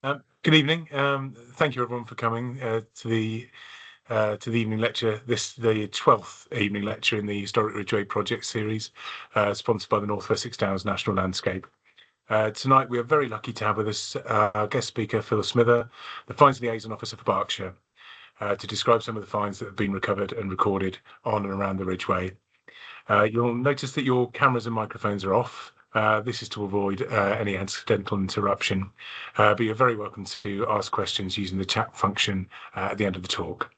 Good evening. Thank you everyone for coming to the evening lecture. The 12th evening lecture in the Historic Ridgeway project series, sponsored by the North Wessex Downs National Landscape. Tonight we are very lucky to have with us our guest speaker Phil Smither, the Finds Liaison Officer for Berkshire, to describe some of the finds that have been recovered and recorded on and around the Ridgeway. You'll notice that your cameras and microphones are off. This is to avoid any accidental interruption, but you're very welcome to ask questions using the chat function at the end of the talk.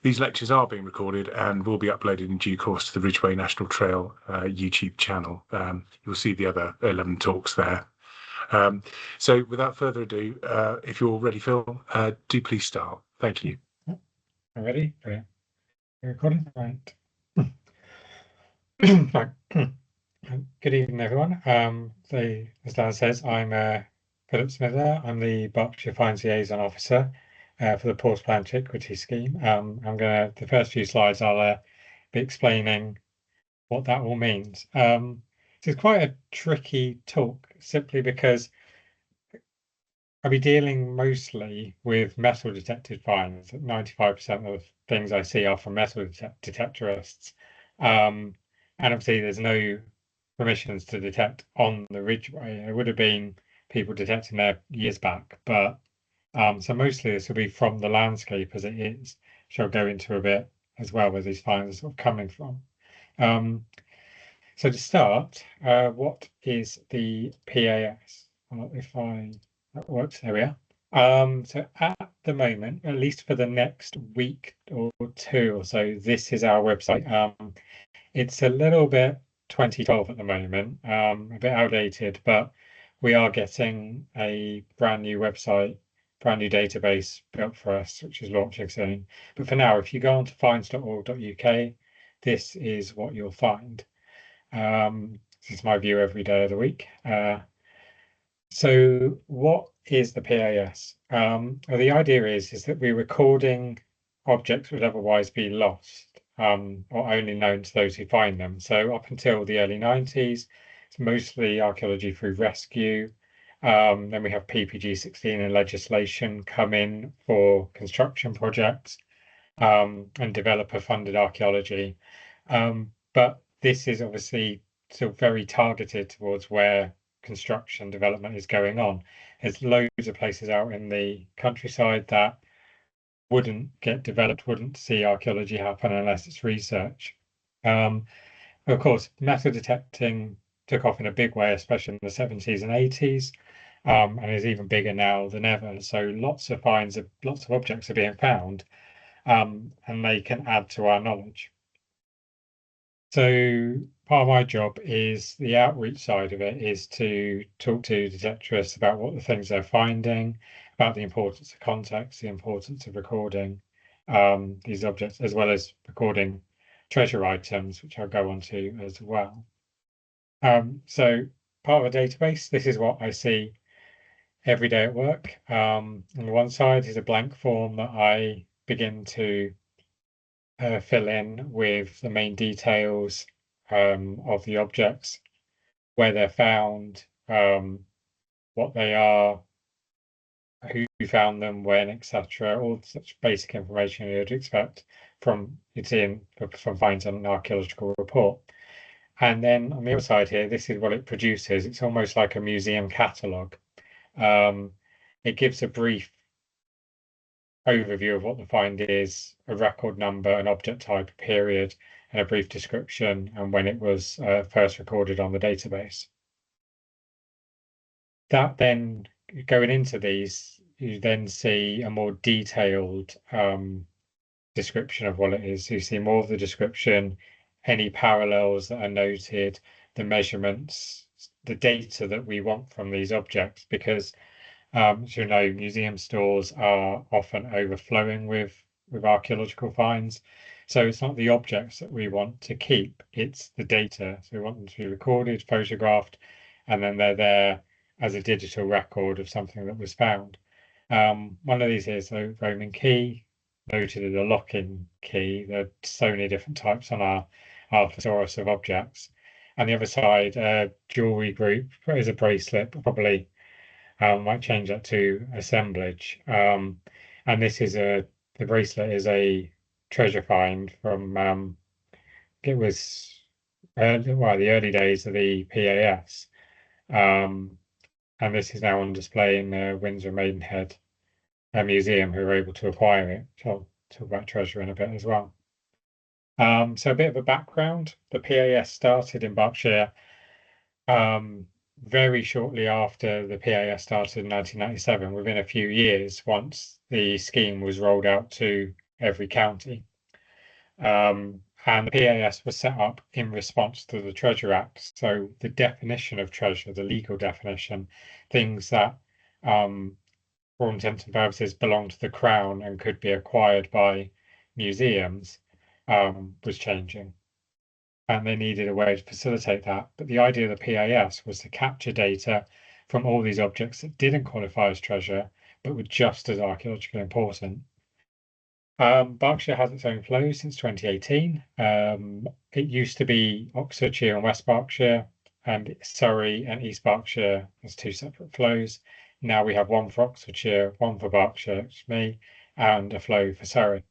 These lectures are being recorded and will be uploaded in due course to the Ridgeway National Trail YouTube channel. You'll see the other 11 talks there. So without further ado, if you're ready, Phil, do please start. Thank you. I'm ready. Brilliant. You're recording? Right. Right. Good evening, everyone. As Dan says, I'm Philip Smither. I'm the Berkshire Finds Liaison Officer for the Pause Plan Equity Scheme. The first few slides, I'll be explaining what that all means. It's quite a tricky talk, simply because I'll be dealing mostly with metal detected finds. 95% of the things I see are from metal detectorists. And obviously there's no permissions to detect on the Ridgeway. It would have been people detecting there years back, but so mostly this will be from the landscape as it is, which I'll go into a bit as well, where these finds are sort of coming from. So to start, what is the PAS? That works, there we are. So at the moment, at least for the next week or two or so, this is our website. It's a little bit 2012 at the moment, a bit outdated, but we are getting a brand new website, brand new database built for us, which is launching soon. But for now, if you go on to finds.org.uk, this is what you'll find. This is my view every day of the week. So what is the PAS? Well, the idea is that we're recording objects would otherwise be lost, or only known to those who find them. So up until the early 90s, it's mostly archaeology through rescue. Then we have PPG 16 and legislation come in for construction projects, and developer-funded archaeology. But this is obviously still very targeted towards where construction development is going on. There's loads of places out in the countryside that wouldn't get developed, wouldn't see archaeology happen unless it's research. Of course, metal detecting took off in a big way, especially in the 70s and 80s, and is even bigger now than ever. So lots of objects are being found, and they can add to our knowledge. So part of my job is the outreach side of it is to talk to detectorists about what the things they're finding, about the importance of context, the importance of recording these objects, as well as recording treasure items, which I'll go on to as well. So part of a database, this is what I see every day at work. On the one side is a blank form that I begin to fill in with the main details of the objects, where they're found, what they are, who found them, when, etc. All such basic information you'd expect from finds on an archaeological report. And then on the other side here, this is what it produces. It's almost like a museum catalogue. It gives a brief overview of what the find is, a record number, an object type, a period, and a brief description, and when it was first recorded on the database. That then, going into these, you then see a more detailed description of what it is. You see more of the description, any parallels that are noted, the measurements, the data that we want from these objects, because as you know, museum stores are often overflowing with archaeological finds. So it's not the objects that we want to keep, it's the data. So we want them to be recorded, photographed, and then they're there as a digital record of something that was found. One of these here is the Roman key, noted as a lock-in key. There are so many different types on our thesaurus of objects. And the other side, jewelry group is a bracelet, probably Might change that to assemblage. And this is the bracelet is a treasure find from it was the early days of the PAS. And this is now on display in the Windsor Maidenhead Museum, who were able to acquire it. So I'll talk about treasure in a bit as well. So a bit of a background. The PAS started in Berkshire very shortly after the PAS started in 1997, within a few years, once the scheme was rolled out to every county. And the PAS was set up in response to the Treasure Act. So the definition of treasure, the legal definition, things that, for all intents and purposes, belong to the Crown and could be acquired by museums, was changing. And they needed a way to facilitate that. But the idea of the PAS was to capture data from all these objects that didn't qualify as treasure, but were just as archaeologically important. Berkshire has its own flows since 2018. It used to be Oxfordshire and West Berkshire, and Surrey and East Berkshire as two separate flows. Now we have one for Oxfordshire, one for Berkshire, which is me, and a flow for Surrey.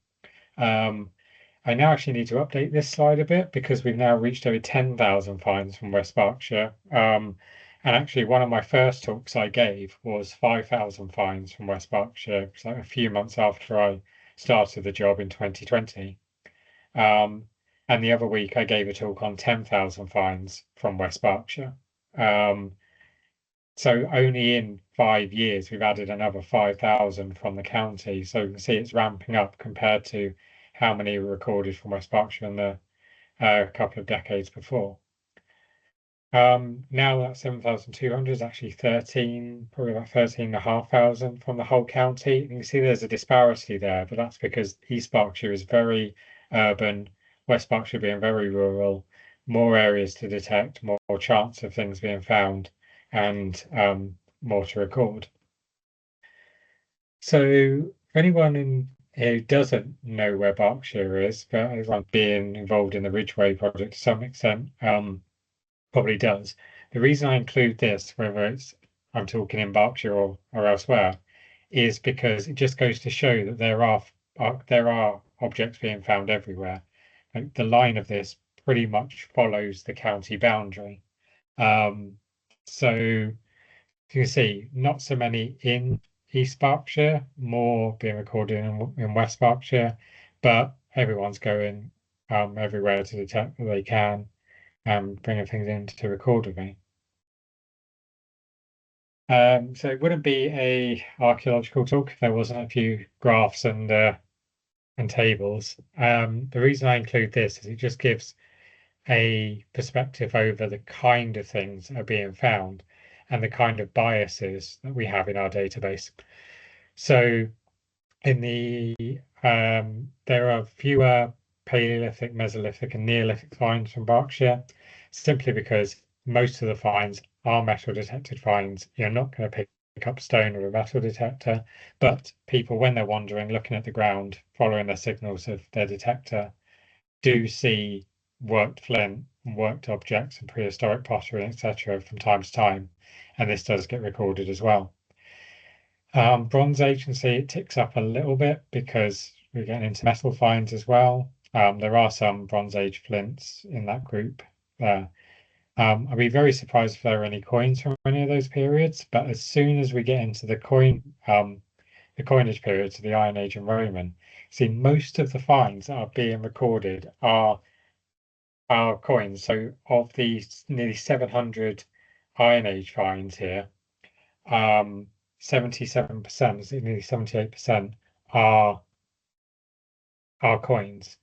I now actually need to update this slide a bit because we've now reached over 10,000 finds from West Berkshire. And actually, one of my first talks I gave was 5,000 finds from West Berkshire, so a few months after I started the job in 2020. And the other week I gave a talk on 10,000 finds from West Berkshire. So only in 5 years we've added another 5,000 from the county. So you can see it's ramping up compared to how many were recorded from West Berkshire in the couple of decades before. Now that 7,200 is actually probably about 13,500 from the whole county. You can see there's a disparity there, but that's because East Berkshire is very urban, West Berkshire being very rural, more areas to detect, more chance of things being found, and more to record. So for anyone who doesn't know where Berkshire is, but everyone being involved in the Ridgeway project to some extent, probably does. The reason I include this, whether I'm talking in Berkshire or elsewhere, is because it just goes to show that there are objects being found everywhere. Like the line of this pretty much follows the county boundary. So you can see not so many in East Berkshire, more being recorded in West Berkshire, but everyone's going everywhere to detect that they can and bringing things in to record with me. So it wouldn't be a archaeological talk if there wasn't a few graphs and tables. The reason I include this is it just gives a perspective over the kind of things that are being found and the kind of biases that we have in our database. So in there are fewer Paleolithic, Mesolithic, and Neolithic finds from Berkshire, simply because most of the finds are metal detected finds. You're not going to pick up stone with a metal detector, but people, when they're wandering, looking at the ground, following the signals of their detector, do see worked flint, worked objects, and prehistoric pottery, etc., from time to time, and this does get recorded as well. Bronze Age, you can see it ticks up a little bit because we're getting into metal finds as well. There are some Bronze Age flints in that group there. I'd be very surprised if there are any coins from any of those periods, but as soon as we get into the coinage periods of the Iron Age and Roman, see most of the finds that are being recorded are coins. So of the nearly 700 Iron Age finds here, 77%, nearly 78% are coins.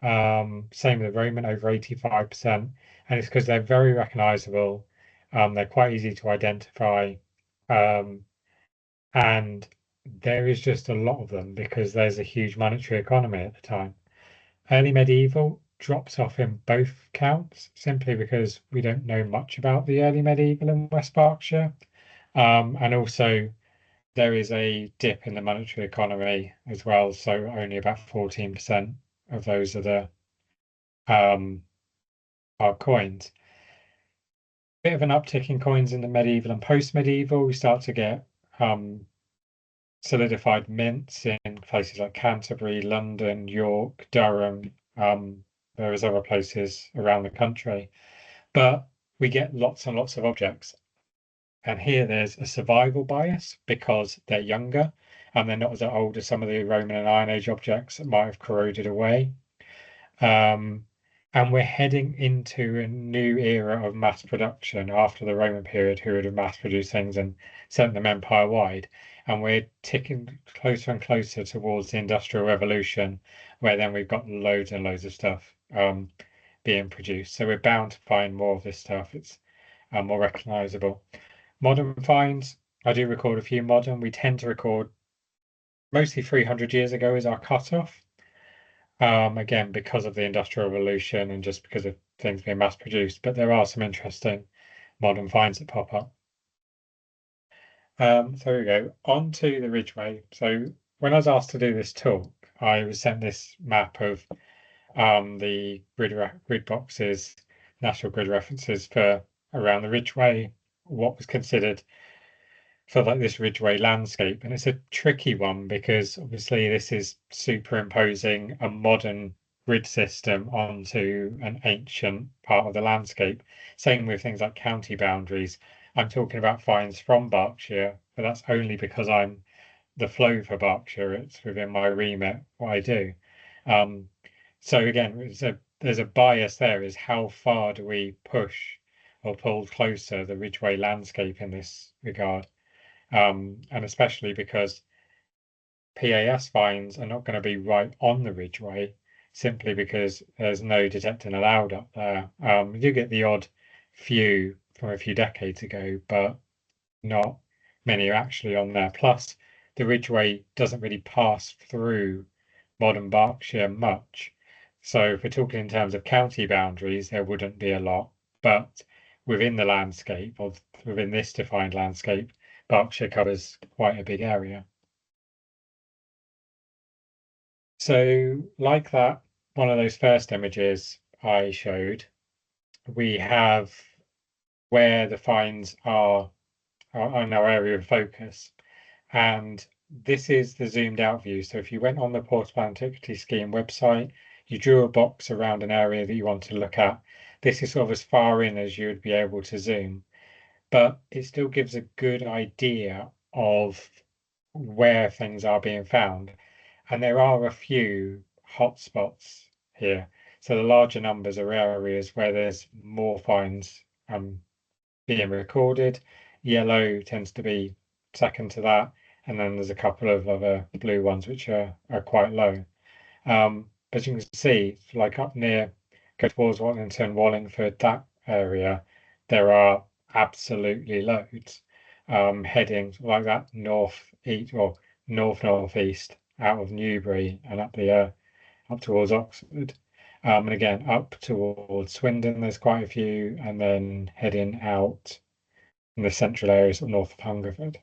Same with the Roman, over 85%, and it's because they're very recognizable. They're quite easy to identify, and there is just a lot of them because there's a huge monetary economy at the time. Early medieval drops off in both counts simply because we don't know much about the early medieval in West Berkshire, and also there is a dip in the monetary economy as well, so only about 14% of those are coins. Bit of an uptick in coins in the medieval and post-medieval. We start to get solidified mints in places like Canterbury, London, York, Durham. Various other places around the country, but we get lots and lots of objects. And here there's a survival bias because they're younger and they're not as old as some of the Roman and Iron Age objects that might have corroded away. And we're heading into a new era of mass production after the Roman period, who would have mass produced things and sent them empire wide. And we're ticking closer and closer towards the Industrial Revolution, where then we've got loads and loads of stuff being produced. So we're bound to find more of this stuff. It's more recognizable. Modern finds, I do record a few modern. We tend to record mostly 300 years ago is our cutoff. Again, because of the Industrial Revolution and just because of things being mass produced, but there are some interesting modern finds that pop up. So here we go, on to the Ridgeway. So when I was asked to do this talk, I was sent this map of the grid boxes, national grid references for around the Ridgeway, what was considered for like this Ridgeway landscape. And it's a tricky one because obviously this is superimposing a modern grid system onto an ancient part of the landscape. Same with things like county boundaries. I'm talking about finds from Berkshire, but that's only because I'm the flow for Berkshire. It's within my remit what I do. So again, there's a bias there, is how far do we push or pull closer the Ridgeway landscape in this regard? And especially because PAS finds are not going to be right on the Ridgeway, simply because there's no detecting allowed up there. You do get the odd few from a few decades ago, but not many are actually on there. Plus, the Ridgeway doesn't really pass through modern Berkshire much. So if we're talking in terms of county boundaries, there wouldn't be a lot. But within the landscape, or within this defined landscape, Berkshire covers quite a big area. So like that, one of those first images I showed, we have where the finds are on our area of focus. And this is the zoomed out view. So if you went on the Portable Antiquity Scheme website, you drew a box around an area that you want to look at. This is sort of as far in as you would be able to zoom, but it still gives a good idea of where things are being found. And there are a few hotspots here. So the larger numbers are areas where there's more finds being recorded. Yellow tends to be second to that. And then there's a couple of other blue ones which are quite low. But you can see, like up near, go towards Wallington, Wallingford, that area, there are absolutely loads. Heading like that north east or northeast out of Newbury and up towards Oxford. And again, up towards Swindon, there's quite a few, and then heading out in the central areas of north of Hungerford.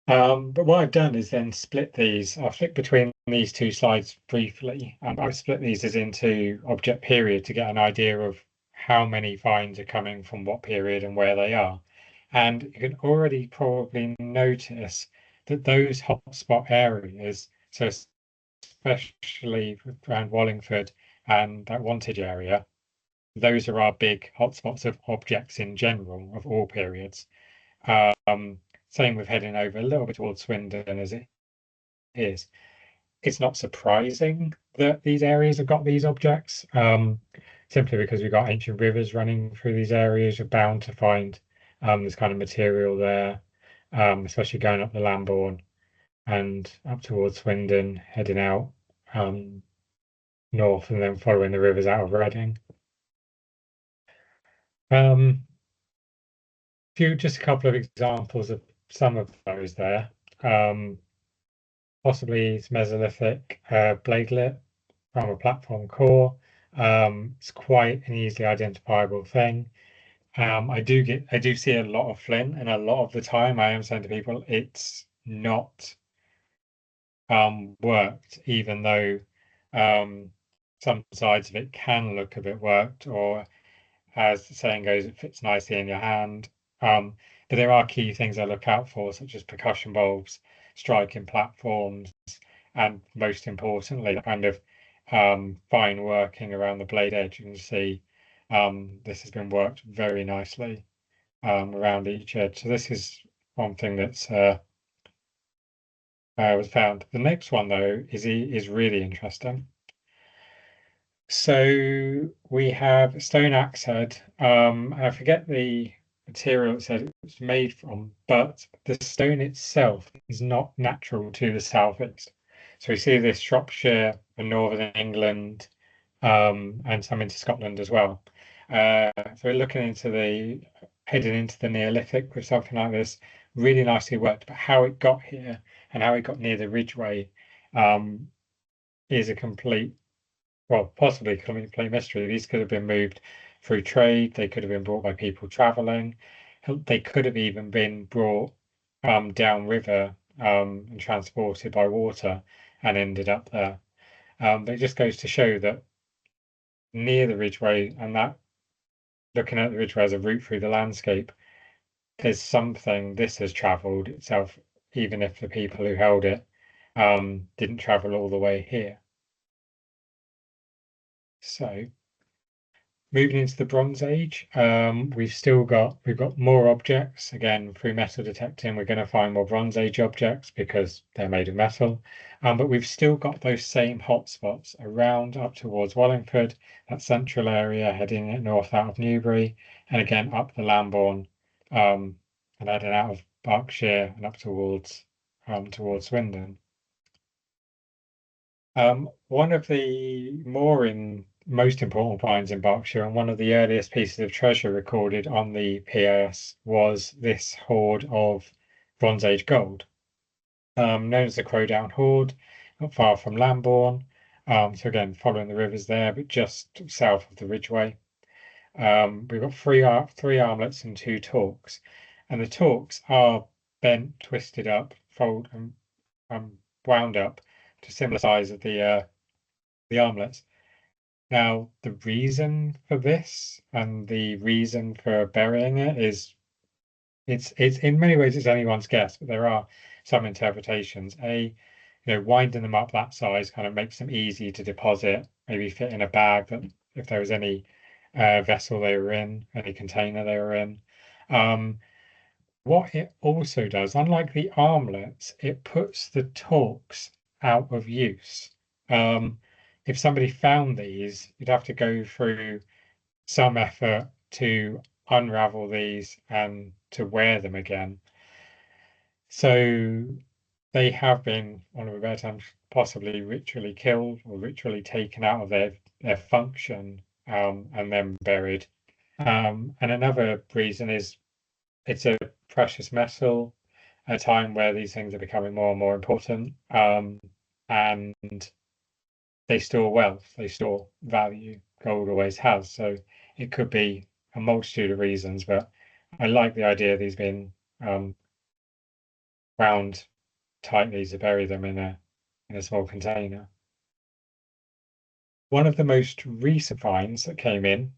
But what I've done is then split these. I'll flick between these two slides briefly. I've split these as into object period to get an idea of how many finds are coming from what period and where they are. And you can already probably notice that those hotspot areas, so especially around Wallingford and that Wantage area, those are our big hotspots of objects in general of all periods. Same with heading over a little bit towards Swindon as it is. It's not surprising that these areas have got these objects, simply because we've got ancient rivers running through these areas. You're bound to find this kind of material there, especially going up the Lambourne and up towards Swindon, heading out north and then following the rivers out of Reading. Just a couple of examples of some of those there. Possibly it's Mesolithic bladelet from a platform core. It's quite an easily identifiable thing. I do see a lot of flint, and a lot of the time I am saying to people it's not worked, even though some sides of it can look a bit worked, or as the saying goes, it fits nicely in your hand. But there are key things I look out for, such as percussion bulbs, striking platforms, and most importantly, kind of fine working around the blade edge. You can see this has been worked very nicely around each edge. So this is one thing that's was found. The next one though is really interesting. So we have stone axe head, and I forget the material it said it was made from, but the stone itself is not natural to the southeast. So we see this Shropshire and Northern England, and some into Scotland as well. So we're looking into heading into the Neolithic with something like this, really nicely worked. But how it got here and how it got near the Ridgeway, is a possibly complete mystery. These could have been moved through trade. They could have been brought by people traveling. They could have even been brought downriver and transported by water and ended up there. But it just goes to show that near the Ridgeway and that looking at the Ridgeway as a route through the landscape, there's something this has travelled itself, even if the people who held it didn't travel all the way here. So moving into the Bronze Age, we've got more objects. Again, through metal detecting, we're going to find more Bronze Age objects because they're made of metal. But we've still got those same hotspots around up towards Wallingford, that central area heading north out of Newbury, and again up the Lambourne, and heading out of Berkshire and up towards Swindon. One of the most important finds in Berkshire and one of the earliest pieces of treasure recorded on the PAS was this hoard of Bronze Age gold, known as the Crowdown Hoard, not far from Lambourne. So again, following the rivers there, but just south of the Ridgeway. We've got three armlets and two torques, and the torques are bent, twisted up, fold and wound up to similar size of the armlets. Now, the reason for this and the reason for burying it is it's in many ways it's anyone's guess, but there are some interpretations. Winding them up that size kind of makes them easy to deposit, maybe fit in a bag that if there was any vessel they were in, any container they were in. What it also does, unlike the armlets, it puts the torques out of use. If somebody found these, you'd have to go through some effort to unravel these and to wear them again. So they have been, one of the better terms, possibly ritually killed or ritually taken out of their function and then buried. And another reason is it's a precious metal at a time where these things are becoming more and more important, and they store wealth, they store value. Gold always has, so it could be a multitude of reasons, but I like the idea of these being wound tightly to bury them in a small container. One of the most recent finds that came in,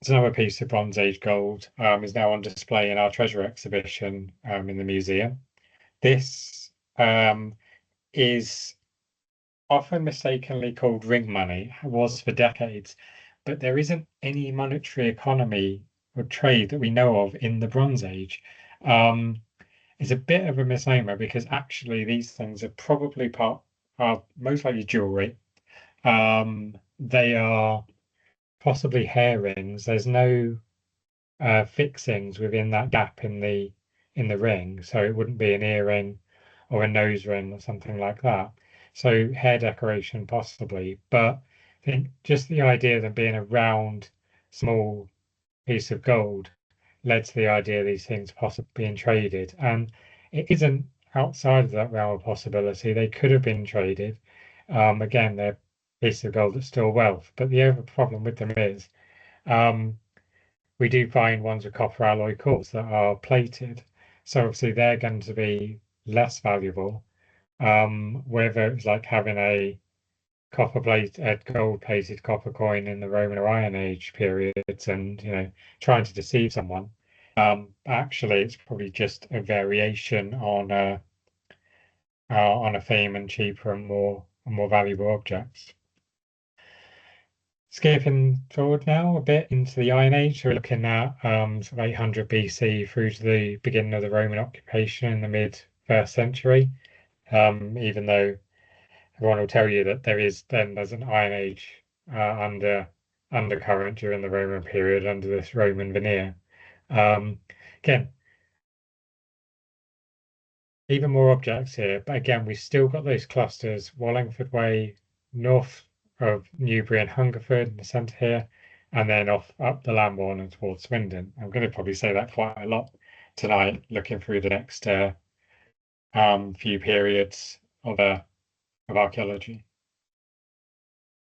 it's another piece of Bronze Age gold, is now on display in our treasure exhibition in the museum. This is often mistakenly called ring money, was for decades, but there isn't any monetary economy or trade that we know of in the Bronze Age. It's a bit of a misnomer because actually these things are most likely jewelry. They are possibly hair rings. There's no fixings within that gap in the ring, so it wouldn't be an earring or a nose ring or something like that. So hair decoration possibly, but I think just the idea of them being a round, small piece of gold led to the idea of these things possibly being traded, and it isn't outside of that realm of possibility. They could have been traded. Again, they're pieces of gold that's still wealth, but the other problem with them is we do find ones with copper alloy cores that are plated. So obviously they're going to be less valuable. Whether it's like having a gold plated copper coin in the Roman or Iron Age periods and, trying to deceive someone. Actually, it's probably just a variation on a theme and cheaper and more valuable objects. Skipping forward now a bit into the Iron Age, so we're looking at sort of 800 BC through to the beginning of the Roman occupation in the mid first century. Even though everyone will tell you that there's an Iron Age undercurrent during the Roman period under this Roman veneer. Again, even more objects here, but again, we've still got those clusters, Wallingford Way, north of Newbury and Hungerford in the centre here, and then off up the Lambourne and towards Swindon. I'm going to probably say that quite a lot tonight, looking through the next few periods of archaeology.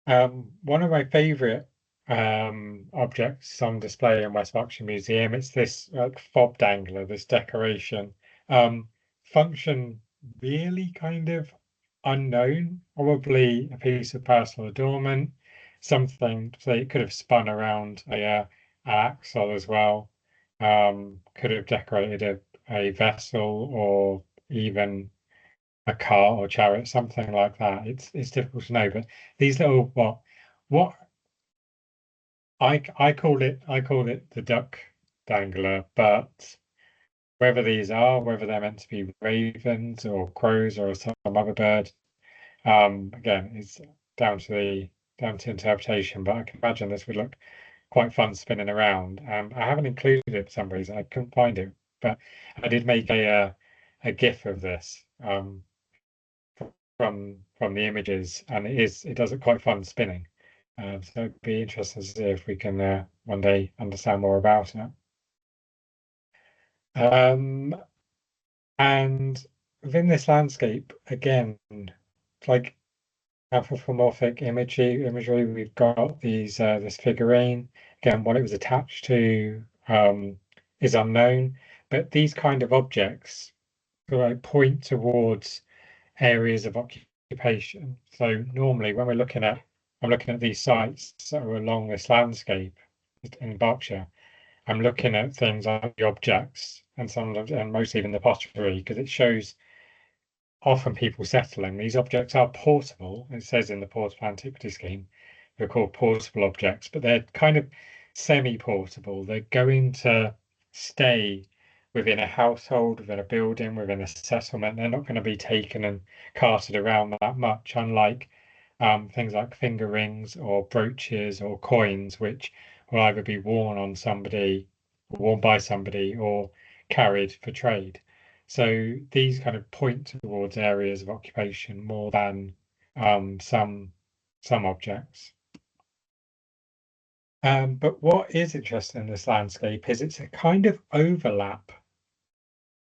One of my favourite objects on display in West Berkshire Museum, it's this fob dangler, this decoration. Function really kind of unknown, probably a piece of personal adornment, something so it could have spun around an axle as well, could have decorated a vessel or even a car or chariot, something like that. It's difficult to know, but these little what I call it the duck dangler, but whether they're meant to be ravens or crows or some other bird, again, it's down to interpretation. But I can imagine this would look quite fun spinning around. I haven't included it for some reason. I couldn't find it, but I did make a GIF of this from the images, and it does look quite fun spinning. So it'd be interesting to see if we can one day understand more about it. And within this landscape, again, it's like anthropomorphic imagery. We've got this figurine. Again, what it was attached to is unknown, but these kind of objects point towards areas of occupation. So normally when I'm looking at these sites that are along this landscape in Berkshire, I'm looking at things like the objects and sometimes and mostly even the pottery because it shows often people settling. These objects are portable. It says in the Portable Antiquity Scheme, they're called portable objects, but they're kind of semi-portable. They're going to stay within a household, within a building, within a settlement. They're not going to be taken and carted around that much, unlike things like finger rings or brooches or coins, which will either be worn by somebody, or carried for trade. So these kind of point towards areas of occupation more than some objects. But what is interesting in this landscape is it's a kind of overlap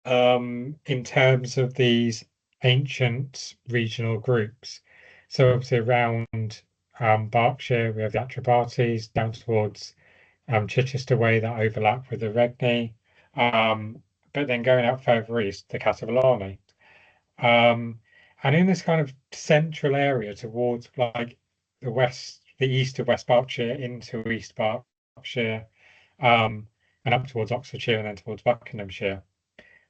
in terms of these ancient regional groups. So obviously around Berkshire, we have the Atrebates down towards Chichester Way that overlap with the Regni. But then going out further east, the Catevallauni. And in this kind of central area towards like the east of West Berkshire into East Berkshire, and up towards Oxfordshire and then towards Buckinghamshire,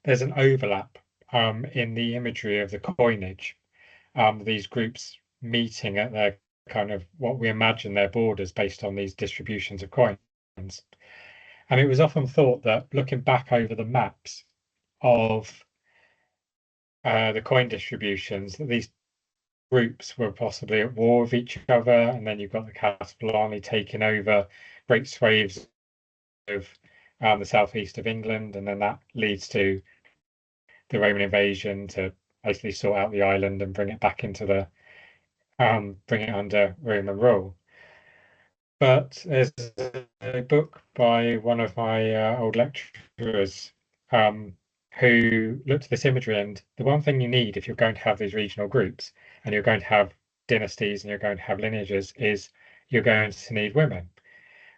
there's an overlap in the imagery of the coinage. These groups meeting at their kind of what we imagine their borders based on these distributions of coins. And it was often thought that looking back over the maps of the coin distributions, that these groups were possibly at war with each other, and then you've got the Castellani taking over great swathes of the southeast of England, and then that leads to the Roman invasion to basically sort out the island and bring it back into bring it under Roman rule. But there's a book by one of my old lecturers who looked at this imagery, and the one thing you need if you're going to have these regional groups and you're going to have dynasties and you're going to have lineages is you're going to need women.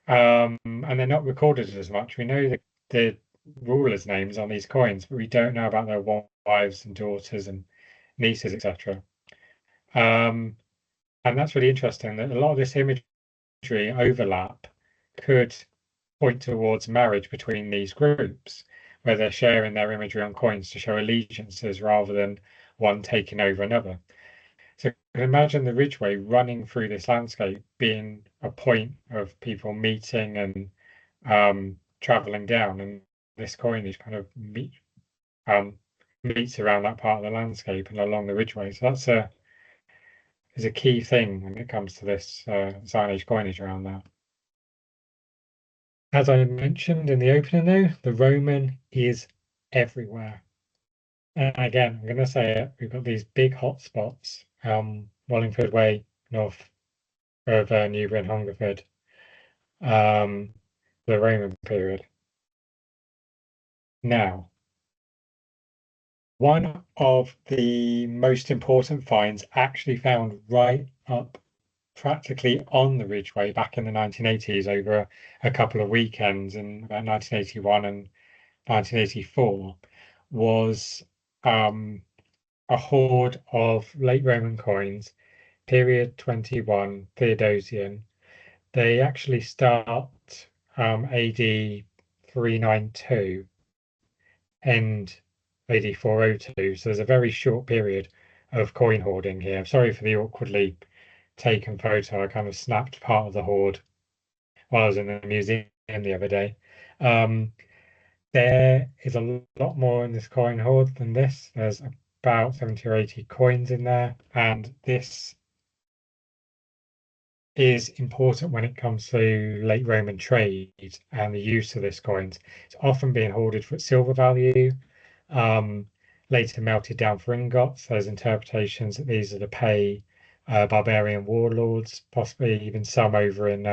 And they're not recorded as much. We know the rulers' names on these coins, but we don't know about their wives and daughters and nieces, etc. And that's really interesting that a lot of this imagery overlap could point towards marriage between these groups, where they're sharing their imagery on coins to show allegiances rather than one taking over another. So you can imagine the Ridgeway running through this landscape being a point of people meeting and traveling down, and this coinage kind of meets around that part of the landscape and along the Ridgeway. So that's is a key thing when it comes to this Iron Age coinage around there. As I mentioned in the opening though, the Roman is everywhere. And again, I'm going to say it, we've got these big hotspots, Wallingford Way, north of Newbury and Hungerford, the Roman period. Now, one of the most important finds actually found right up practically on the Ridgeway back in the 1980s over a couple of weekends in about 1981 and 1984 was a hoard of late Roman coins, period 21 Theodosian. They actually start AD 392, end AD 402. So there's a very short period of coin hoarding here. I'm sorry for the awkwardly taken photo. I kind of snapped part of the hoard while I was in the museum the other day. There is a lot more in this coin hoard than this. There's about 70 or 80 coins in there, and this is important when it comes to late Roman trade and the use of this coins. It's often being hoarded for its silver value, later melted down for ingots. There's interpretations that these are to pay barbarian warlords, possibly even some over in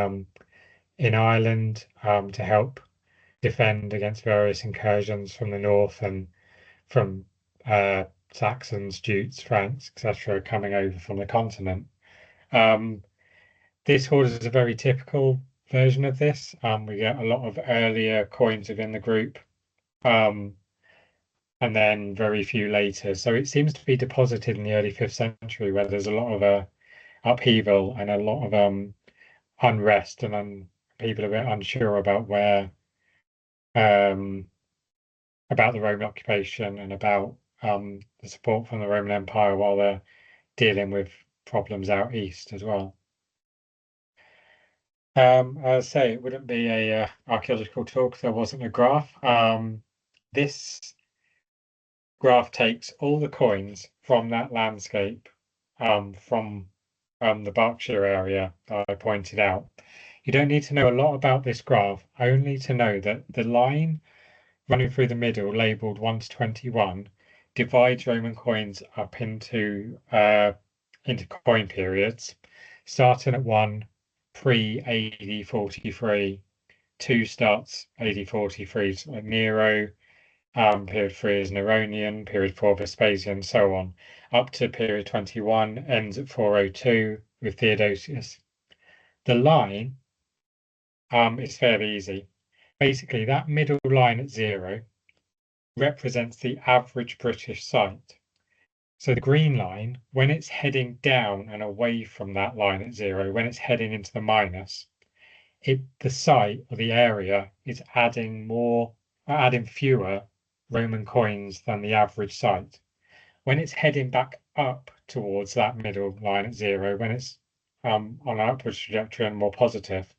Ireland, to help defend against various incursions from the north and from Saxons, Jutes, Franks, etc., coming over from the continent. This hoard is a very typical version of this. We get a lot of earlier coins within the group, and then very few later. So it seems to be deposited in the early 5th century, where there's a lot of upheaval and a lot of unrest, and people are a bit unsure about where about the Roman occupation and about the support from the Roman Empire while they're dealing with problems out east as well. As I say, it wouldn't be a archaeological talk if there wasn't a graph. This graph takes all the coins from that landscape, from the Berkshire area that I pointed out. You don't need to know a lot about this graph, only to know that the line running through the middle, labelled 1 to 21, divides Roman coins up into coin periods, starting at 1 pre-AD 43, 2 starts AD 43, so like Nero, period 3 is Neronian, period 4 Vespasian, so on, up to period 21, ends at 402 with Theodosius. The line is fairly easy. Basically, that middle line at 0 represents the average British site. So the green line, when it's heading down and away from that line at 0, when it's heading into the minus, the site or the area is adding fewer Roman coins than the average site. When it's heading back up towards that middle line at 0, when it's on an upward trajectory and more positive,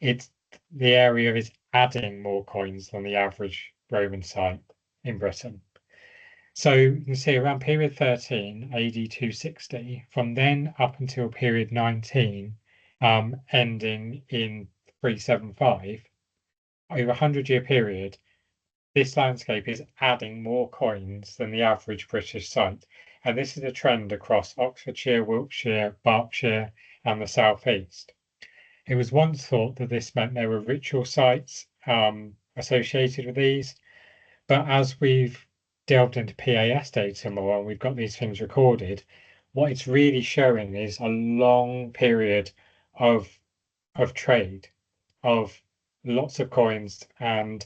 the area is adding more coins than the average Roman site in Britain. So you can see around period 13, AD 260, from then up until period 19, ending in 375, over a 100-year period, this landscape is adding more coins than the average British site. And this is a trend across Oxfordshire, Wiltshire, Berkshire, and the South East. It was once thought that this meant there were ritual sites associated with these, but as we've delved into PAS data more and we've got these things recorded, what it's really showing is a long period of trade, of lots of coins, and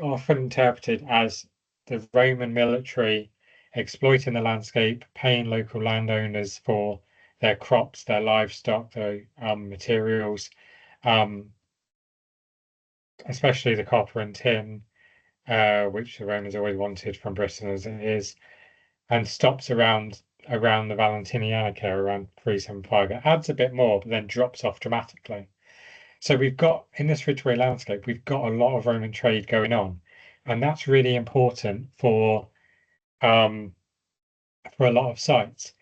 often interpreted as the Roman military exploiting the landscape, paying local landowners for their crops, their livestock, their materials, especially the copper and tin, which the Romans always wanted from Britain as it is, and stops around the Valentiniana around 375. It adds a bit more, but then drops off dramatically. So we've got in this Ridgeway landscape, we've got a lot of Roman trade going on, and that's really important for a lot of sites.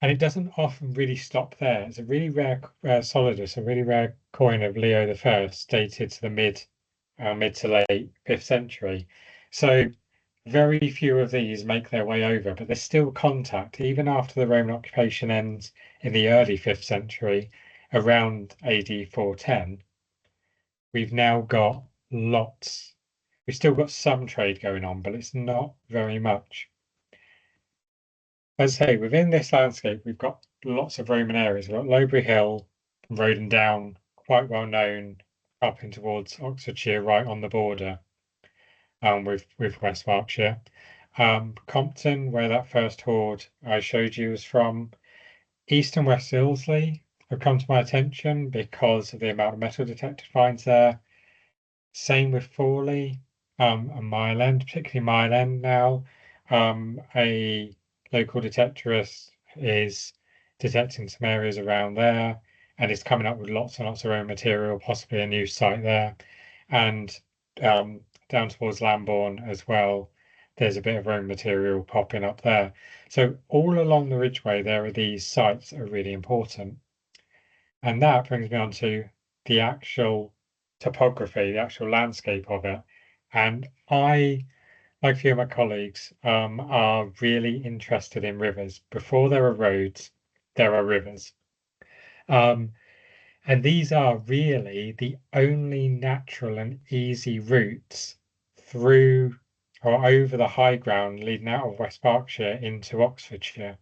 And it doesn't often really stop there. It's a really rare solidus, a really rare coin of Leo the First, dated to the mid to late 5th century. So very few of these make their way over, but there's still contact even after the Roman occupation ends in the early 5th century, around AD 410. We've now got lots. We've still got some trade going on, but it's not very much. As I say, within this landscape, we've got lots of Roman areas. We've got Lowbury Hill, Roden Down, quite well known, up in towards Oxfordshire, right on the border with West Berkshire. Compton, where that first hoard I showed you was from. East and West Ilsley have come to my attention because of the amount of metal detected finds there. Same with Fawley and Mile End, particularly Mile End now. A local detectorist is detecting some areas around there and is coming up with lots and lots of own material, possibly a new site there. And down towards Lambourne as well, there's a bit of own material popping up there. So all along the Ridgeway, there are these sites that are really important. And that brings me on to the actual topography, the actual landscape of it. And I, like a few of my colleagues, are really interested in rivers. Before there are roads, there are rivers. And these are really the only natural and easy routes through or over the high ground leading out of West Berkshire into Oxfordshire.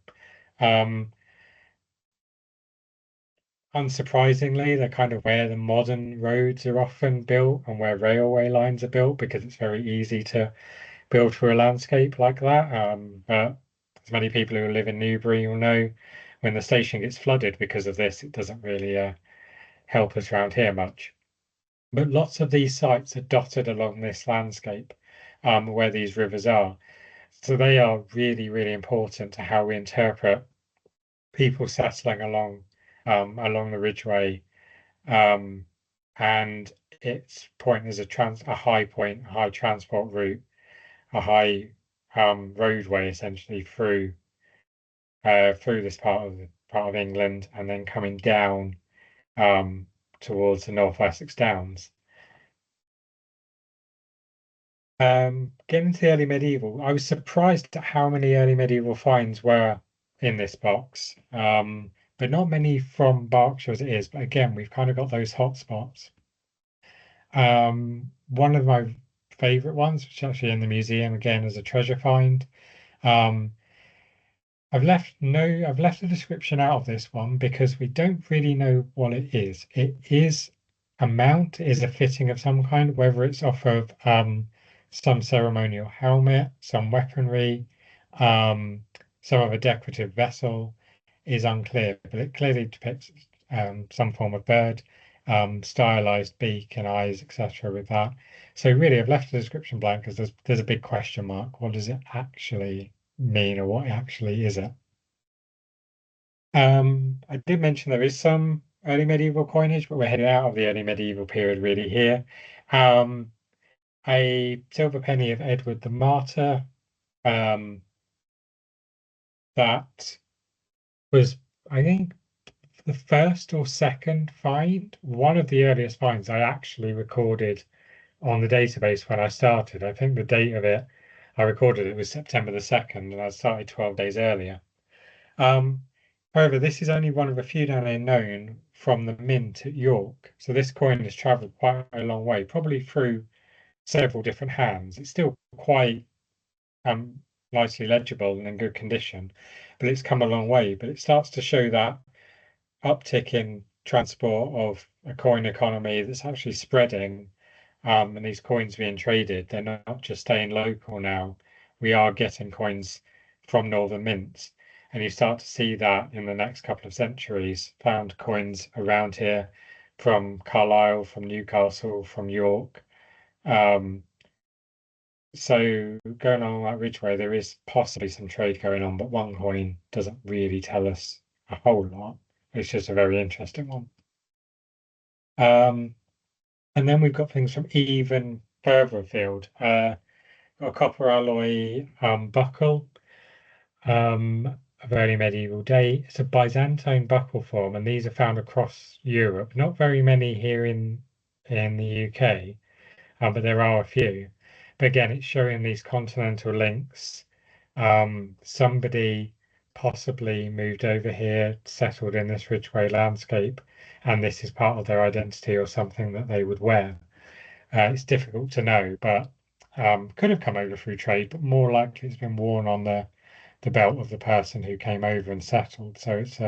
Unsurprisingly, they're kind of where the modern roads are often built and where railway lines are built because it's very easy to build through a landscape like that. But as many people who live in Newbury will know, when the station gets flooded because of this, it doesn't really help us around here much. But lots of these sites are dotted along this landscape where these rivers are. So they are really, really important to how we interpret people settling along the Ridgeway, and its point as a high point, a high transport route, a high roadway essentially through this part of England, and then coming down towards the North Essex Downs. Getting to the early medieval, I was surprised at how many early medieval finds were in this box. But not many from Berkshire as it is. But again, we've kind of got those hot spots. One of my favorite ones, which is actually in the museum again as a treasure find. Um, I've left a description out of this one because we don't really know what it is. It is a mount, is a fitting of some kind, whether it's off of some ceremonial helmet, some weaponry, some of a decorative vessel is unclear, but it clearly depicts some form of bird, stylized beak and eyes, etc. with that. So really, I've left the description blank because there's a big question mark. What does it actually mean, or what actually is it? I did mention there is some early medieval coinage, but we're heading out of the early medieval period really here. A silver penny of Edward the Martyr, that was, I think, the first or second find, one of the earliest finds I actually recorded on the database when I started. I think the date of it, I recorded it was September the 2nd, and I started 12 days earlier. However, this is only one of a few down there known from the mint at York. So this coin has travelled quite a long way, probably through several different hands. It's still quite nicely legible and in good condition, but it's come a long way. But it starts to show that uptick in transport of a coin economy that's actually spreading, and these coins being traded, they're not just staying local now. We are getting coins from northern mints, and you start to see that in the next couple of centuries. Found coins around here, from Carlisle, from Newcastle, from York. So going along that Ridgeway, there is possibly some trade going on, but one coin doesn't really tell us a whole lot. It's just a very interesting one. And then we've got things from even further afield. Got a copper alloy buckle of early medieval date. It's a Byzantine buckle form, and these are found across Europe. Not very many here in the UK, but there are a few. But again, it's showing these continental links. Somebody possibly moved over here, settled in this Ridgeway landscape, and this is part of their identity or something that they would wear. It's difficult to know, but could have come over through trade, but more likely it's been worn on the belt of the person who came over and settled. So it's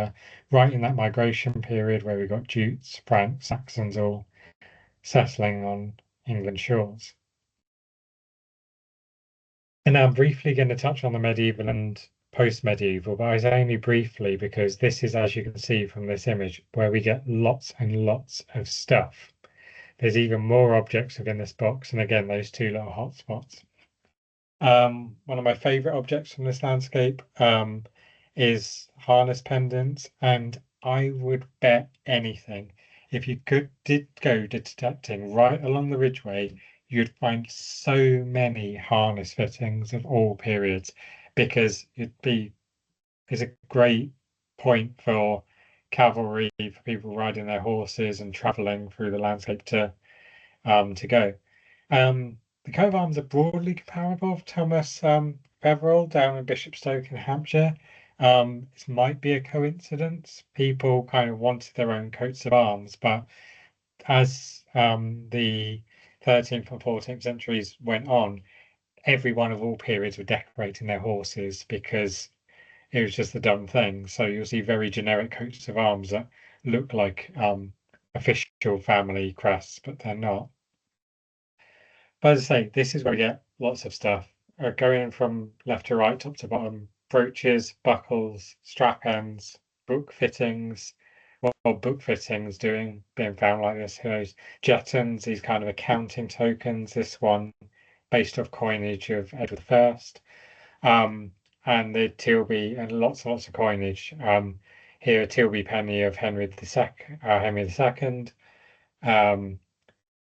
right in that migration period where we got Jutes, Franks, Saxons all settling on England shores. And now I'm briefly going to touch on the medieval and post-medieval, but it's only briefly because this is, as you can see from this image, where we get lots and lots of stuff. There's even more objects within this box, and again, those two little hotspots. One of my favorite objects from this landscape is harness pendants, and I would bet anything if you did go detecting right along the Ridgeway, you'd find so many harness fittings of all periods because it's a great point for cavalry, for people riding their horses and traveling through the landscape to go. The coat of arms are broadly comparable to Thomas Feverell down in Bishopstoke in Hampshire. This might be a coincidence. People kind of wanted their own coats of arms, but as the 13th and 14th centuries went on, everyone of all periods were decorating their horses because it was just the dumb thing. So you'll see very generic coats of arms that look like official family crests, but they're not. But as I say, this is where we get lots of stuff. Going from left to right, top to bottom, brooches, buckles, strap ends, book fittings, well, book fittings being found like this, who knows? Jettons, these kind of accounting tokens, this one based off coinage of Edward I. And the Tilby and lots of coinage. Here a Tilby penny of Henry II.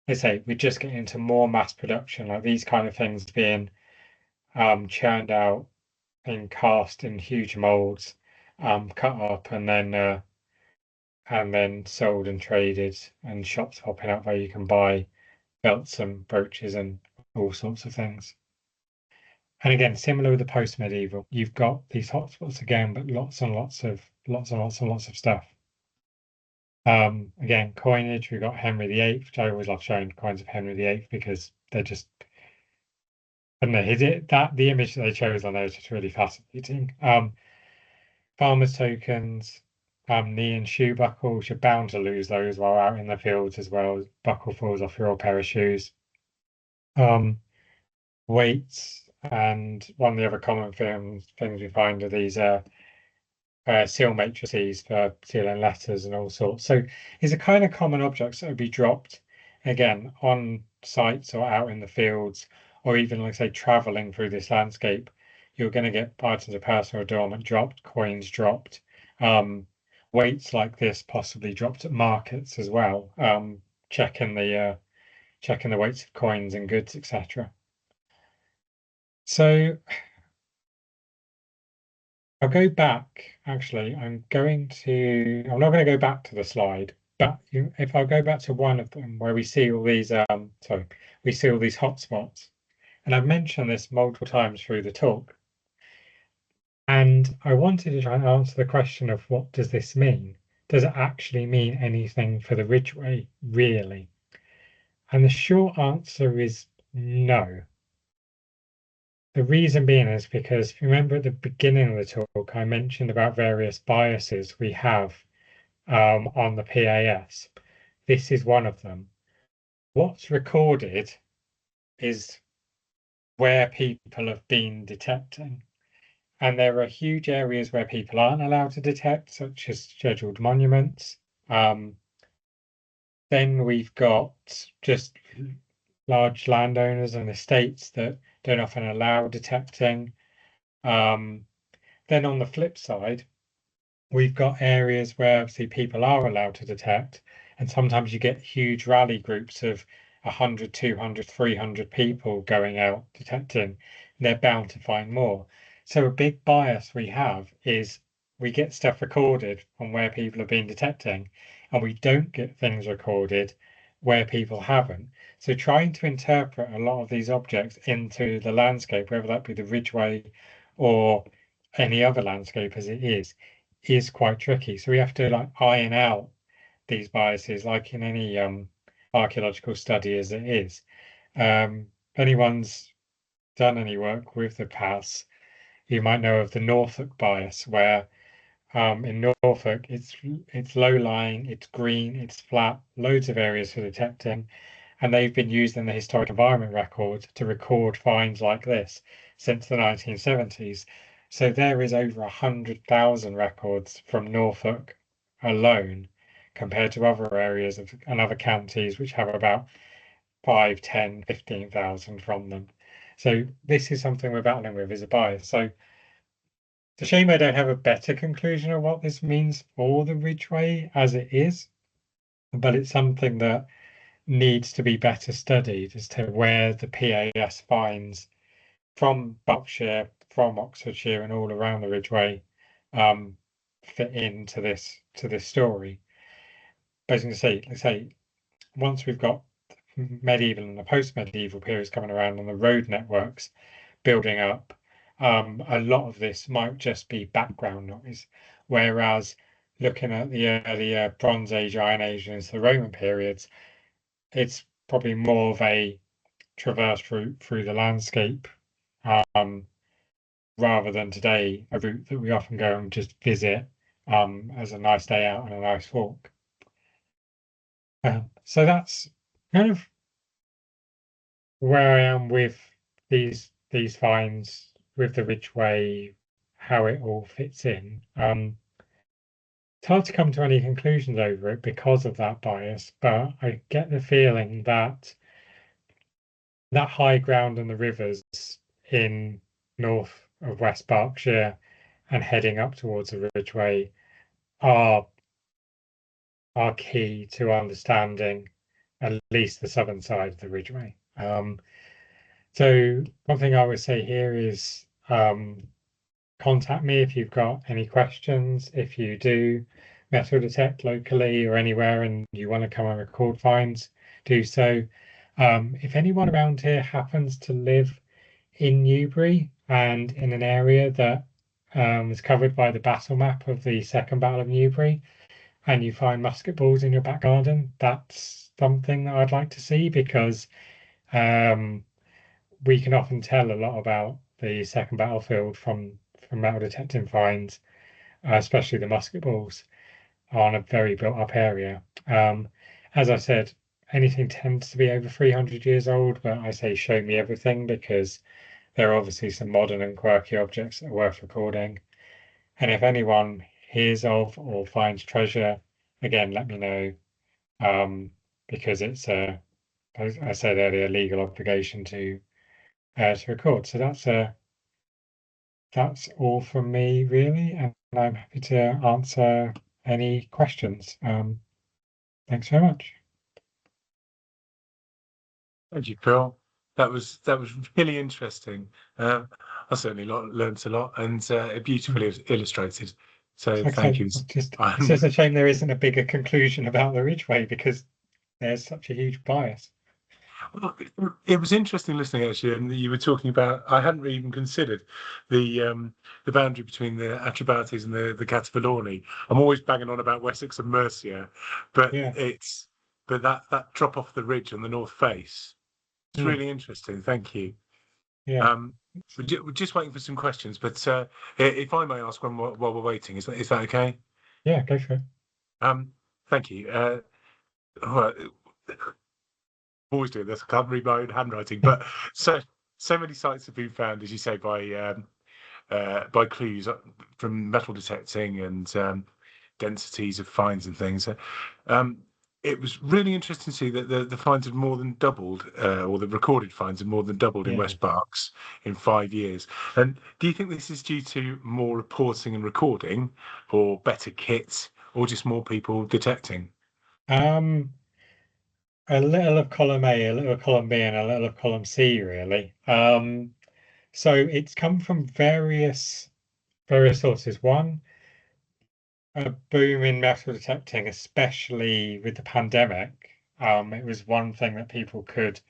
I say we're just getting into more mass production, like these kind of things being churned out and cast in huge molds, cut up and then sold and traded, and shops popping up where you can buy belts and brooches and all sorts of things. And again, similar with the post-medieval, you've got these hotspots again, but lots and lots of stuff. Again, coinage, we've got Henry VIII, which I always love showing coins of Henry VIII because they're just, I don't know, the image that they chose on there is just really fascinating. Farmers' tokens, knee and shoe buckles, you're bound to lose those while out in the fields as well. Buckle falls off your old pair of shoes. Weights, and one of the other common things we find are these seal matrices for sealing letters and all sorts. So these are kind of common objects that would be dropped again on sites or out in the fields, or even like say traveling through this landscape. You're going to get items of personal adornment dropped, coins dropped, weights like this possibly dropped at markets as well. Checking the weights of coins and goods, etc. So I'll go back. Actually, I'm not going to go back to the slide, but if I go back to one of them where we see all these, we see all these hotspots, and I've mentioned this multiple times through the talk. And I wanted to try and answer the question of what does this mean? Does it actually mean anything for the Ridgeway, really? And the short answer is no. The reason being is because if you remember at the beginning of the talk, I mentioned about various biases we have on the PAS. This is one of them. What's recorded is where people have been detecting. And there are huge areas where people aren't allowed to detect, such as scheduled monuments. Then we've got just large landowners and estates that don't often allow detecting. Then on the flip side, we've got areas where obviously people are allowed to detect, and sometimes you get huge rally groups of 100, 200, 300 people going out detecting, and they're bound to find more. So a big bias we have is we get stuff recorded on where people have been detecting, and we don't get things recorded where people haven't. So trying to interpret a lot of these objects into the landscape, whether that be the Ridgeway or any other landscape as it is quite tricky. So we have to like iron out these biases, like in any archaeological study as it is. If anyone's done any work with the PAS, you might know of the Norfolk bias, where in Norfolk it's low lying, it's green, it's flat, loads of areas for detecting, and they've been used in the historic environment record to record finds like this since the 1970s. So there is over 100,000 records from Norfolk alone, compared to other areas and other counties which have about 5, 10, 15,000 from them. So this is something we're battling with is a bias. So it's a shame I don't have a better conclusion of what this means for the Ridgeway as it is, but it's something that needs to be better studied as to where the PAS finds from Berkshire, from Oxfordshire, and all around the Ridgeway fit into this story. But as I can say, once we've got medieval and the post-medieval periods coming around and the road networks building up, a lot of this might just be background noise. Whereas looking at the earlier Bronze Age, Iron Age, and into the Roman periods, it's probably more of a traverse route through the landscape, rather than today a route that we often go and just visit as a nice day out and a nice walk. So that's kind of where I am with these finds with the Ridgeway, how it all fits in. It's hard to come to any conclusions over it because of that bias, but I get the feeling that that high ground and the rivers in north of West Berkshire and heading up towards the Ridgeway are key to understanding at least the southern side of the Ridgeway. So one thing I would say here is contact me if you've got any questions. If you do metal detect locally or anywhere and you want to come and record finds, do so. If anyone around here happens to live in Newbury and in an area that is covered by the battle map of the Second Battle of Newbury, and you find musket balls in your back garden, that's something that I'd like to see because we can often tell a lot about the second battlefield from metal detecting finds, especially the musket balls on a very built up area. As I said, anything tends to be over 300 years old, but I say show me everything because there are obviously some modern and quirky objects that are worth recording. And if anyone hears of or finds treasure, again, let me know, because it's as I said earlier, legal obligation to record. So that's all from me really, and I'm happy to answer any questions. Thanks very much. Thank you, Phil. That was really interesting. I certainly learned a lot and beautifully illustrated. So Like I thank say, you. it's just a shame there isn't a bigger conclusion about the Ridgeway because there's such a huge bias. Well, it was interesting listening actually, and you were talking about. I hadn't even considered the boundary between the Atrebates and the Catavalorni. I'm always banging on about Wessex and Mercia, but Yeah, that drop off the ridge on the north face. It's mm, really interesting. Thank you. yeah, Um, we're just waiting for some questions, but if I may ask one while we're waiting, is that okay? yeah. Go for it. Um, Thank you. Well, always doing this. I can't read my own handwriting, but so many sites have been found, as you say, by clues from metal detecting and densities of finds and things. Um, it was really interesting to see that the fines had more than doubled, or the recorded fines had more than doubled in Yeah. West Berks in 5 years. And do you think this is due to more reporting and recording, or better kit, or just more people detecting? Um, a little of column A, a little of column B, and a little of column C, really. So it's come from various sources. One, a boom in metal detecting, especially with the pandemic. It was one thing that people could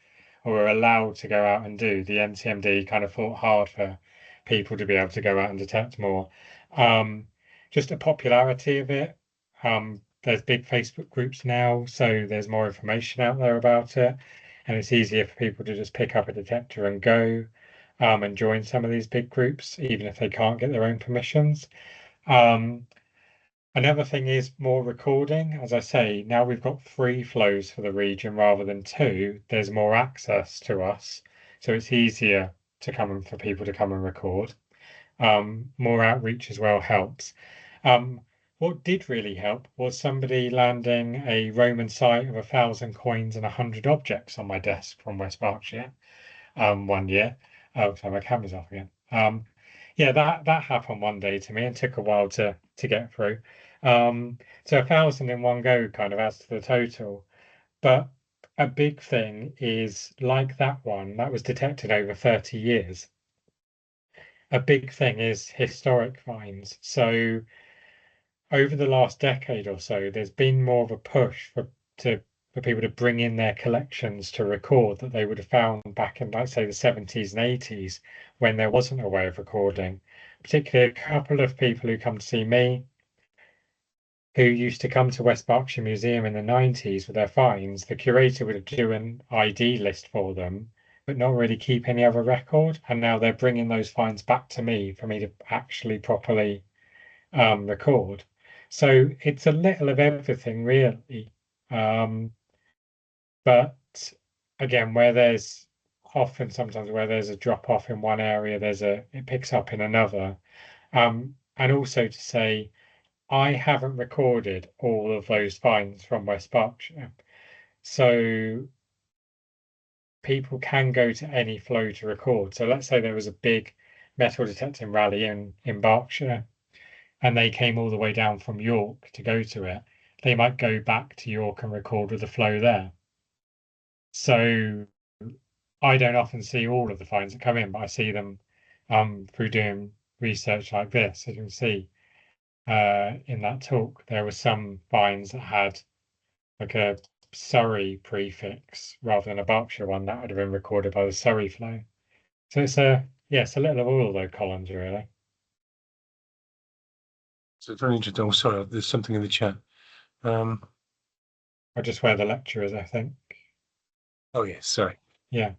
or were allowed to go out and do. The NCMD kind of fought hard for people to be able to go out and detect more. Just a popularity of it. There's big Facebook groups now, so there's more information out there about it, and it's easier for people to just pick up a detector and go and join some of these big groups, even if they can't get their own permissions. Um, Another thing is more recording. As I say, now we've got 3 flows for the region rather than 2. There's more access to us, so it's easier to come and for people to come and record. More outreach as well helps. What did really help was somebody landing a Roman site of 1,000 coins and 100 objects on my desk from West Berkshire one year. Oh, so my camera's off again. Yeah, that happened one day to me and took a while to get through. So 1,000 in one go kind of adds to the total. But a big thing is like that one that was detected over 30 years. A big thing is historic finds. So over the last decade or so, there's been more of a push for people to bring in their collections to record that they would have found back in, like, say, the 70s and 80s when there wasn't a way of recording. Particularly a couple of people who come to see me who used to come to West Berkshire Museum in the 90s with their finds. The curator would do an ID list for them, but not really keep any other record. And now they're bringing those finds back to me for me to actually properly record. So it's a little of everything, really. Um, but again, where there's often sometimes where there's a drop off in one area, it picks up in another. And also to say, I haven't recorded all of those finds from West Berkshire. So people can go to any flow to record. So let's say there was a big metal detecting rally in Berkshire and they came all the way down from York to go to it, they might go back to York and record with the flow there. So I don't often see all of the finds that come in, but I see them through doing research like this. As you can see in that talk, there were some finds that had like a Surrey prefix rather than a Berkshire one that would have been recorded by the Surrey flow. So it's a little of all of those columns really. So it's very interesting. Oh, sorry, there's something in the chat. Um, Or just where the lecture is, I think. oh yes, sorry. Yeah.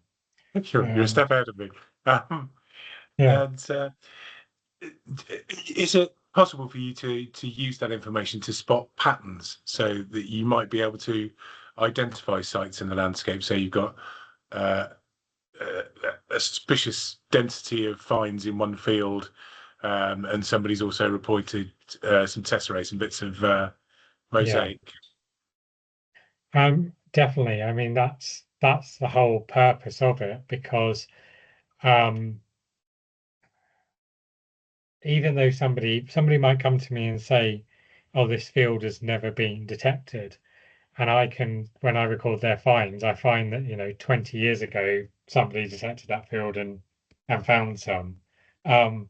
You're a step ahead of me. Um, Yeah. and is it possible for you to use that information to spot patterns so that you might be able to identify sites in the landscape? So you've got uh, a suspicious density of finds in one field, and somebody's also reported some tesseracts and bits of Yeah. mosaic. Definitely. I mean, that's the whole purpose of it because um, even though somebody might come to me and say, "Oh, this field has never been detected," and I can, when I record their finds, I find that 20 years ago somebody detected that field and found some. Um,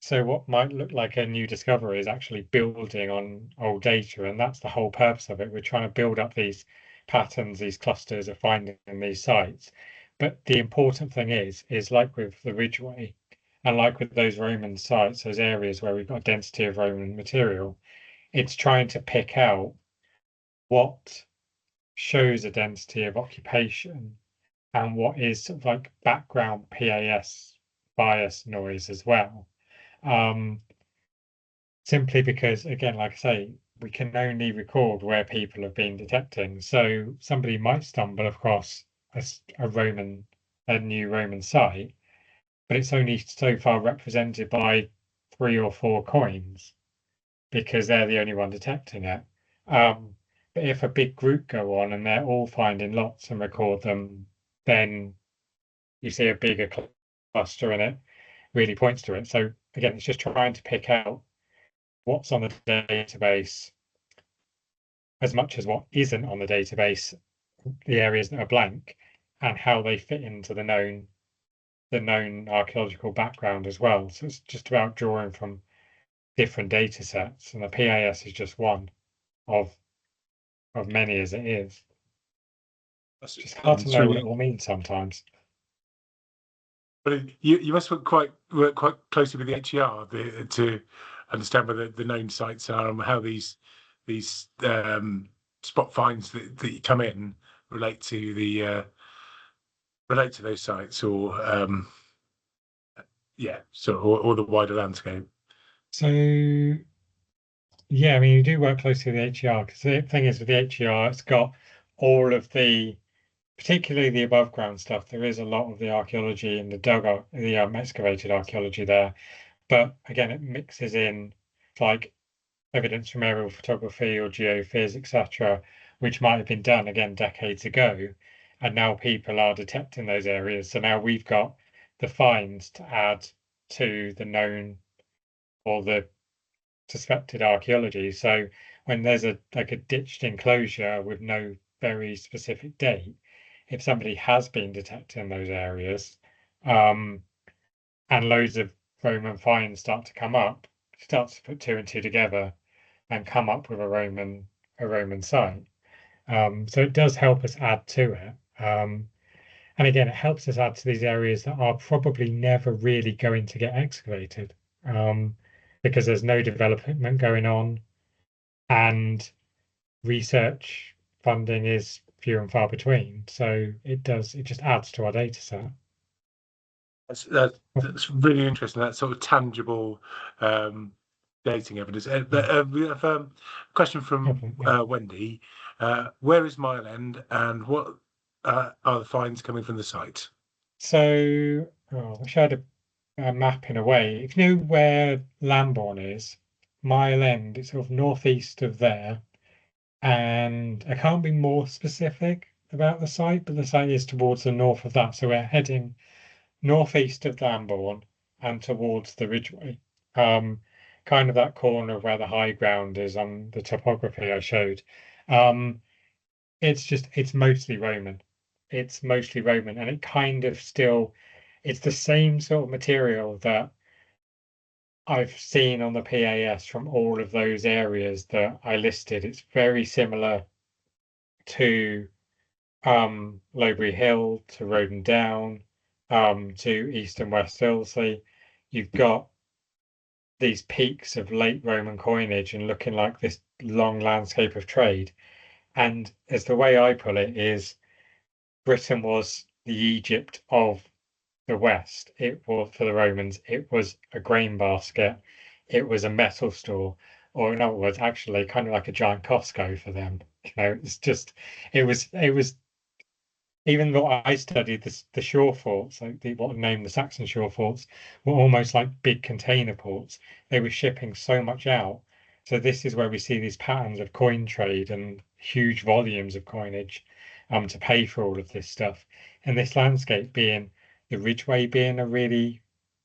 So what might look like a new discovery is actually building on old data, and that's the whole purpose of it. We're trying to build up these patterns, these clusters of finding in these sites. But the important thing is like with the Ridgeway, and like with those Roman sites, those areas where we've got density of Roman material, it's trying to pick out what shows a density of occupation and what is sort of like background PAS bias noise as well. Um, Simply because, again, like I say, we can only record where people have been detecting. So somebody might stumble across a new Roman site, but it's only so far represented by 3 or 4 coins because they're the only one detecting it. Um, if a big group go on and they're all finding lots and record them, then you see a bigger cluster and it really points to it. So again, it's just trying to pick out what's on the database as much as what isn't on the database, the areas that are blank, and how they fit into the known archaeological background as well. So it's just about drawing from different data sets, and the PAS is just one of many as it is. It's just hard to know what it all means sometimes. But you must work quite closely with the HER to understand where the known sites are and how these spot finds that come in relate to those sites, or or the wider landscape. So yeah, I mean, you do work closely with the HER, because the thing is with the HER, it's got all of particularly the above ground stuff. There is a lot of the archaeology and the excavated archaeology there, but again, it mixes in like evidence from aerial photography or geophys, etc., which might have been done again decades ago, and now people are detecting those areas. So now we've got the finds to add to the known or the suspected archaeology. So when there's a ditched enclosure with no very specific date, if somebody has been detecting those areas, and loads of Roman finds start to come up, starts to put two and two together and come up with a Roman site. So it does help us add to it. And again, it helps us add to these areas that are probably never really going to get excavated, because there's no development going on, and research funding is few and far between. So it just adds to our data set. That's really interesting. That sort of tangible dating evidence. But we have a question from Wendy. Where is Mile End, and what are the finds coming from the site? So I showed a map in a way. If you know where Lambourne is, Mile End, it's sort of northeast of there. And I can't be more specific about the site, but the site is towards the north of that. So we're heading northeast of Lambourne and towards the Ridgeway. Kind of that corner of where the high ground is on the topography I showed. It's mostly Roman. It's mostly Roman, and it kind of still, it's the same sort of material that I've seen on the PAS from all of those areas that I listed. It's very similar to Lowbury Hill, to Roden Down, to East and West Ilsley. You've got these peaks of late Roman coinage and looking like this long landscape of trade. And as the way I put it is, Britain was the Egypt of the West. It was, for the Romans, it was a grain basket, it was a metal store, or in other words, actually kind of like a giant Costco for them. It's just, it was even though I studied the shore forts, like what are named the Saxon shore forts, were almost like big container ports. They were shipping so much out. So this is where we see these patterns of coin trade and huge volumes of coinage, to pay for all of this stuff. And this landscape being the Ridgeway being a really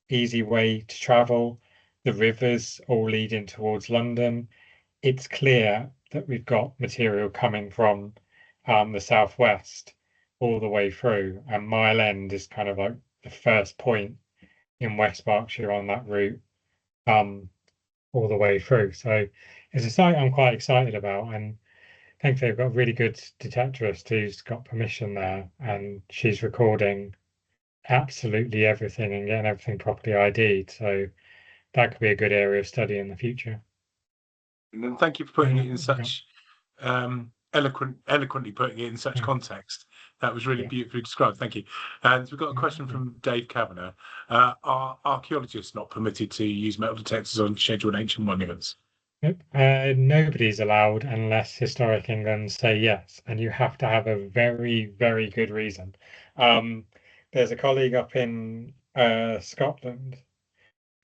easy way to travel, the rivers all leading towards London. It's clear that we've got material coming from the southwest all the way through, and Mile End is kind of like the first point in West Berkshire on that route, all the way through. So it's a site I'm quite excited about, and thankfully I've got a really good detectorist who's got permission there, and she's recording absolutely everything and getting everything properly ID'd. So that could be a good area of study in the future. And then thank you for putting it in such eloquently putting it in such context. That was really beautifully described. Thank you. And we've got a question from Dave Kavanagh. Are archaeologists not permitted to use metal detectors on scheduled ancient monuments? Nope. Nobody's allowed unless Historic England say yes, and you have to have a very, very good reason. There's a colleague up in Scotland,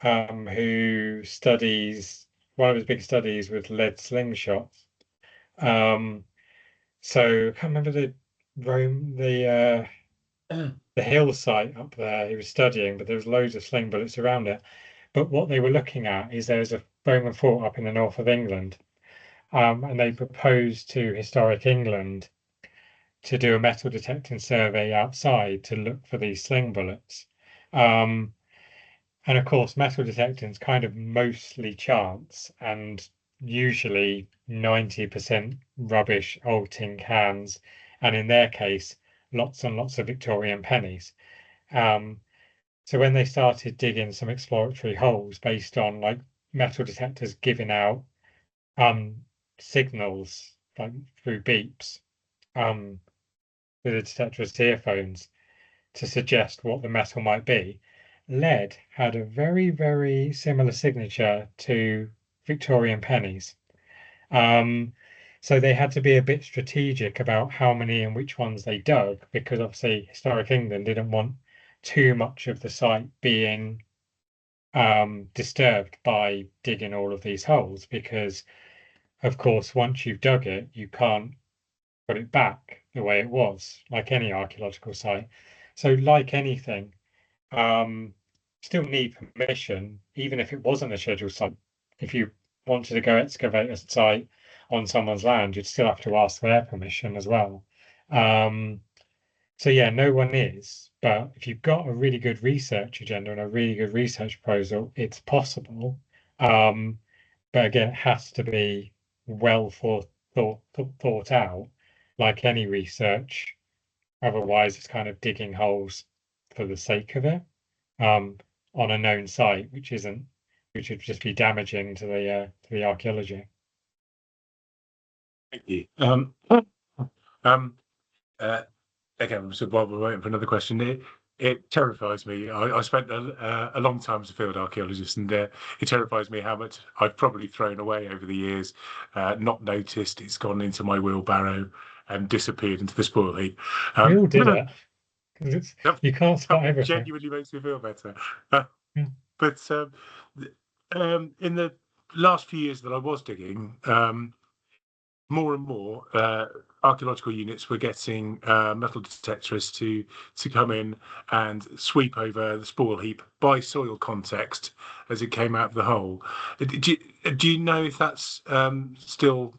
who studies, one of his big studies with lead slingshots. So I can't remember Rome the hill site up there he was studying, but there was loads of sling bullets around it. But what they were looking at is there's a Roman fort up in the north of England, and they proposed to Historic England to do a metal detecting survey outside to look for these sling bullets. Um, and of course, metal detecting is kind of mostly chance and usually 90% rubbish, old tin cans, and in their case, lots and lots of Victorian pennies. Um, so when they started digging some exploratory holes based on like metal detectors giving out um, signals like through beeps with the detectorist earphones to suggest what the metal might be, lead had a very, very similar signature to Victorian pennies. Um, so they had to be a bit strategic about how many and which ones they dug, because obviously Historic England didn't want too much of the site being disturbed by digging all of these holes, because of course, once you've dug it, you can't put it back the way it was, like any archaeological site. So, like anything, um, still need permission, even if it wasn't a scheduled site. If you wanted to go excavate a site on someone's land, you'd still have to ask their permission as well. Um, so yeah, no one is, but if you've got a really good research agenda and a really good research proposal, it's possible. Um, but again, it has to be well thought out, like any research. Otherwise, it's kind of digging holes for the sake of it, um, on a known site, which would just be damaging to the archaeology. Thank you. Um, uh, Again, so while we're waiting for another question, it terrifies me. I spent a long time as a field archaeologist, and it terrifies me how much I've probably thrown away over the years, not noticed. It's gone into my wheelbarrow and disappeared into the spoil heap. We all did That, it because it's you can't spot that everything. genuinely makes me feel better. Uh, Yeah. but in the last few years that I was digging, more and more archaeological units were getting metal detectorists to come in and sweep over the spoil heap by soil context as it came out of the hole. Do you know if that's still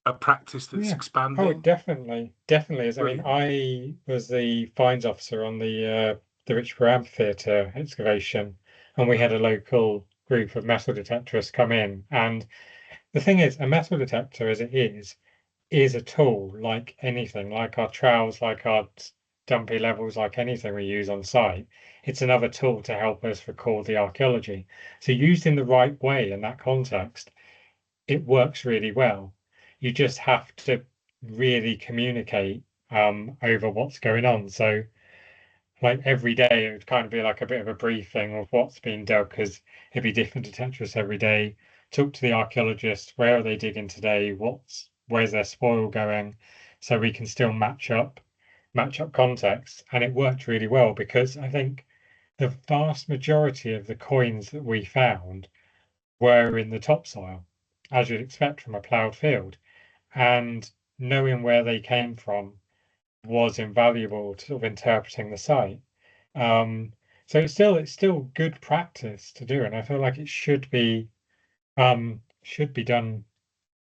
a practice that's Yeah. Oh, it expanding? definitely is. I mean, Brilliant. I was the finds officer on the Ridgeway Amphitheatre excavation, and we had a local group of metal detectorists come in. And the thing is, a metal detector, as it is a tool like anything, like our trowels, like our dumpy levels, like anything we use on site. It's another tool to help us record the archaeology. So used in the right way in that context, it works really well. You just have to really communicate over what's going on. So, like every day, it would kind of be like a bit of a briefing of what's being dug because it'd be different detectorists every day. Talk to the archaeologists. Where are they digging today? Where's their spoil going? So we can still match up context. And it worked really well because I think the vast majority of the coins that we found were in the topsoil, as you'd expect from a ploughed field. And knowing where they came from was invaluable to sort of interpreting the site. Um, so it's still good practice to do, and I feel like it should be done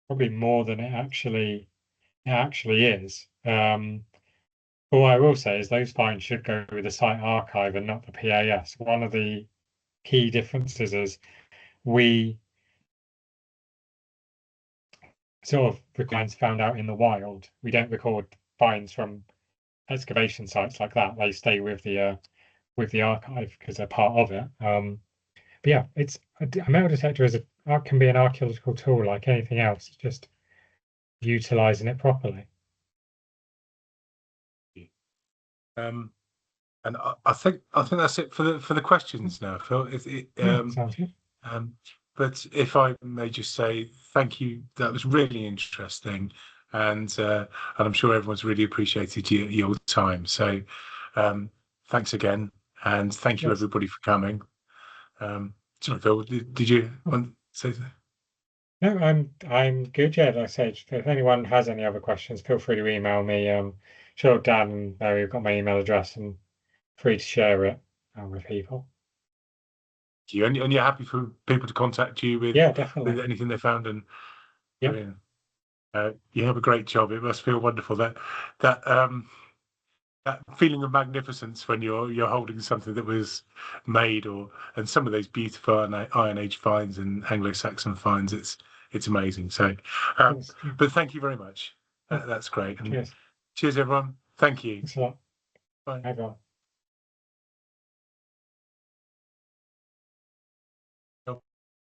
probably more than it actually is. But what I will say is those fines should go with the site archive and not the PAS. One of the key differences is we sort of records found out in the wild. We don't record finds from excavation sites like that. They stay with the archive because they're part of it. But yeah, it's a metal detector can be an archaeological tool like anything else. It's just utilizing it properly. Um, and I think that's it for the questions now, Phil. Yeah, sounds good. Um, but if I may just say thank you, that was really interesting, and I'm sure everyone's really appreciated your time. So thanks again, and thank you Yes. everybody for coming. Sorry, Phil, did you want to say something? No, I'm good. Yeah, like I said, if anyone has any other questions, feel free to email me. Sure, Dan and Mary have got my email address and free to share it with people. And you're happy for people to contact you Yeah, with definitely. anything they found, and Yeah, brilliant. You have a great job. It must feel wonderful that that feeling of magnificence when you're holding something that was made, or and some of those beautiful Iron Age finds and Anglo-Saxon finds. It's amazing. So, yes, yeah. but thank you very much. Oh, That's great. And cheers. cheers, everyone. Thank you. Thanks a lot. Bye. Bye, everyone.